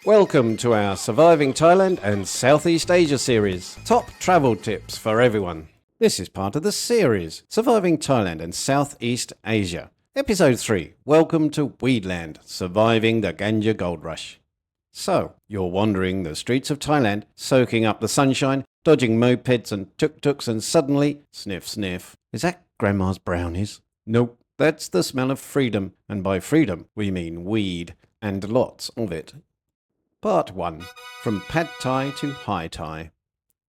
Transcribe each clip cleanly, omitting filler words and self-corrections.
Welcome to our Surviving Thailand and Southeast Asia series. Top travel tips for everyone. This is part of the series, Surviving Thailand and Southeast Asia. Episode 3, Welcome to Weedland, Surviving the Ganja Gold Rush. So, you're wandering the streets of Thailand, soaking up the sunshine, dodging mopeds and tuk-tuks, and suddenly, sniff sniff, is that Grandma's brownies? Nope, that's the smell of freedom, and by freedom we mean weed, and lots of it. Part 1. From Pad Thai to High Thai.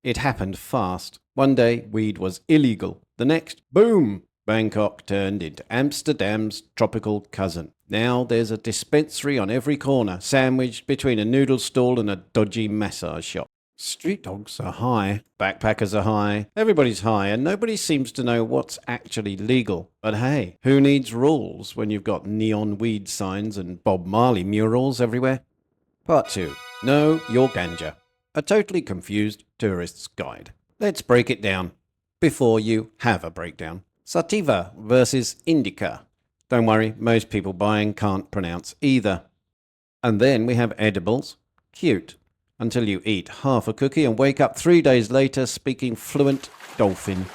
It happened fast. One day, weed was illegal. The next, boom! Bangkok turned into Amsterdam's tropical cousin. Now there's a dispensary on every corner, sandwiched between a noodle stall and a dodgy massage shop. Street dogs are high, backpackers are high, everybody's high, and nobody seems to know what's actually legal. But hey, who needs rules when you've got neon weed signs and Bob Marley murals everywhere? Part 2. Know Your Ganja. A totally confused tourist's guide. Let's break it down before you have a breakdown. Sativa versus indica. Don't worry, most people buying can't pronounce either. And then we have edibles. Cute. Until you eat half a cookie and wake up 3 days later speaking fluent dolphin.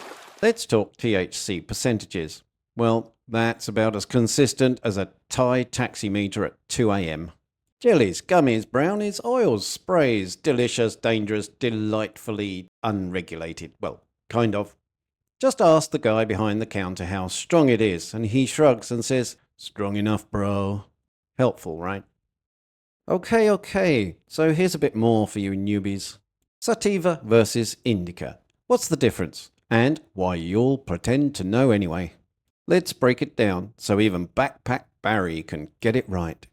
Let's talk THC percentages. Well, that's about as consistent as a Thai taximeter at 2 a.m. Jellies, gummies, brownies, oils, sprays, delicious, dangerous, delightfully unregulated. Well, kind of. Just ask the guy behind the counter how strong it is, and he shrugs and says, "Strong enough, bro." Helpful, right? Okay, so here's a bit more for you newbies. Sativa versus indica. What's the difference? And why you'll pretend to know anyway. Let's break it down so even Backpack Barry can get it right.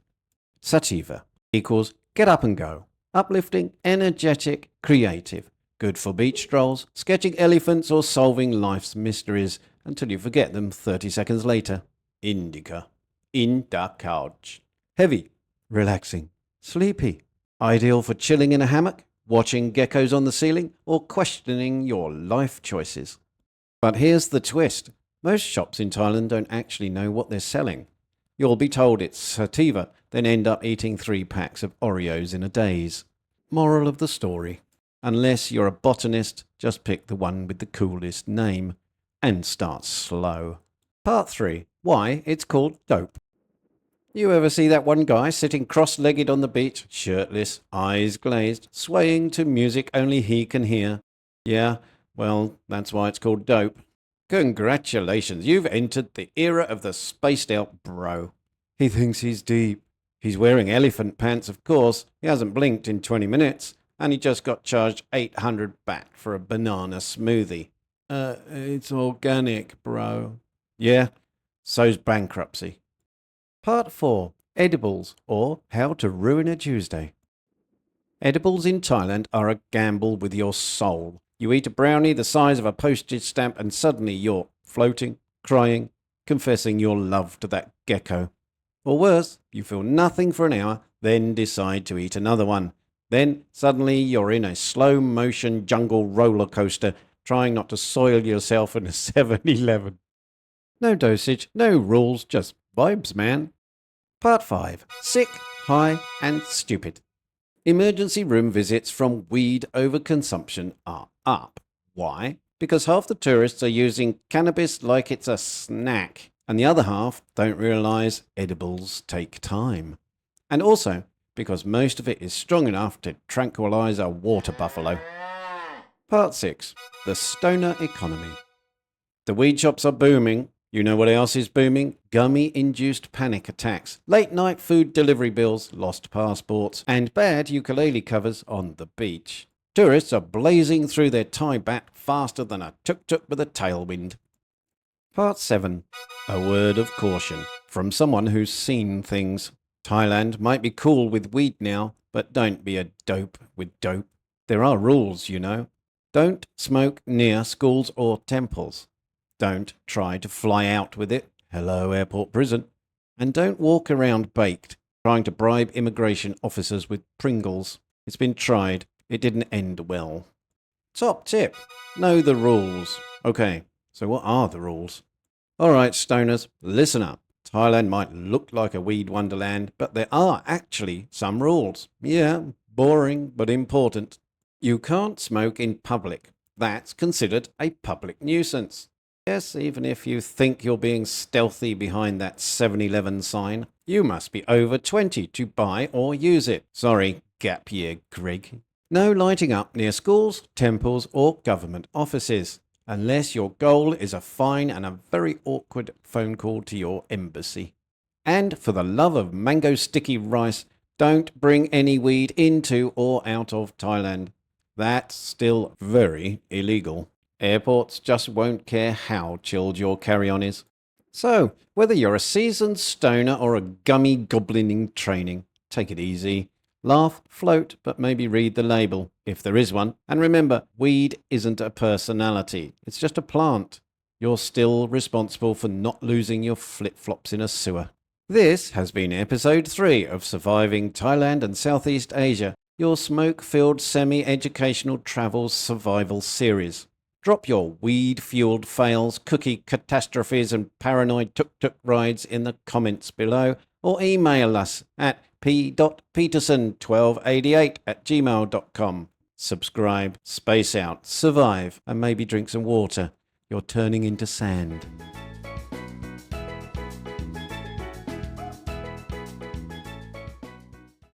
Sativa equals get up and go. Uplifting, energetic, creative. Good for beach strolls, sketching elephants, or solving life's mysteries until you forget them 30 seconds later. Indica. In the couch. Heavy. Relaxing. Sleepy. Ideal for chilling in a hammock, watching geckos on the ceiling, or questioning your life choices. But here's the twist. Most shops in Thailand don't actually know what they're selling. You'll be told it's sativa, then end up eating 3 packs of Oreos in a daze. Moral of the story. Unless you're a botanist, just pick the one with the coolest name. And start slow. Part 3. Why it's called dope. You ever see that one guy sitting cross-legged on the beach, shirtless, eyes glazed, swaying to music only he can hear? Yeah, well, that's why it's called dope. Congratulations, you've entered the era of the spaced-out bro. He thinks he's deep. He's wearing elephant pants, of course. He hasn't blinked in 20 minutes, and he just got charged 800 baht for a banana smoothie. It's organic, bro. Yeah, so's bankruptcy. Part 4. Edibles, or How to Ruin a Tuesday. Edibles in Thailand are a gamble with your soul. You eat a brownie the size of a postage stamp and suddenly you're floating, crying, confessing your love to that gecko. Or worse, you feel nothing for an hour, then decide to eat another one. Then suddenly you're in a slow-motion jungle roller coaster, trying not to soil yourself in a 7-Eleven. No dosage, no rules, just vibes, man. Part 5. Sick, high, and stupid. Emergency room visits from weed overconsumption are up. Why? Because half the tourists are using cannabis like it's a snack, and the other half don't realise edibles take time. And also because most of it is strong enough to tranquilise a water buffalo. Part 6. The stoner economy. The weed shops are booming. You know what else is booming? Gummy-induced panic attacks, late-night food delivery bills, lost passports, and bad ukulele covers on the beach. Tourists are blazing through their Thai baht faster than a tuk-tuk with a tailwind. Part 7. A word of caution from someone who's seen things. Thailand might be cool with weed now, but don't be a dope with dope. There are rules, you know. Don't smoke near schools or temples. Don't try to fly out with it. Hello, airport prison. And don't walk around baked, trying to bribe immigration officers with Pringles. It's been tried. It didn't end well. Top tip. Know the rules. Okay, so what are the rules? All right, stoners, listen up. Thailand might look like a weed wonderland, but there are actually some rules. Yeah, boring but important. You can't smoke in public. That's considered a public nuisance. Yes, even if you think you're being stealthy behind that 7-Eleven sign, you must be over 20 to buy or use it. Sorry, gap year, Greg. No lighting up near schools, temples, or government offices, unless your goal is a fine and a very awkward phone call to your embassy. And for the love of mango sticky rice, don't bring any weed into or out of Thailand. That's still very illegal. Airports just won't care how chilled your carry-on is. So, whether you're a seasoned stoner or a gummy goblin in training, take it easy. Laugh, float, but maybe read the label, if there is one. And remember, weed isn't a personality. It's just a plant. You're still responsible for not losing your flip-flops in a sewer. This has been episode 3 of Surviving Thailand and Southeast Asia, your smoke-filled semi-educational travel survival series. Drop your weed-fueled fails, cookie catastrophes and paranoid tuk-tuk rides in the comments below, or email us at p.peterson1288@gmail.com. Subscribe, space out, survive, and maybe drink some water. You're turning into sand.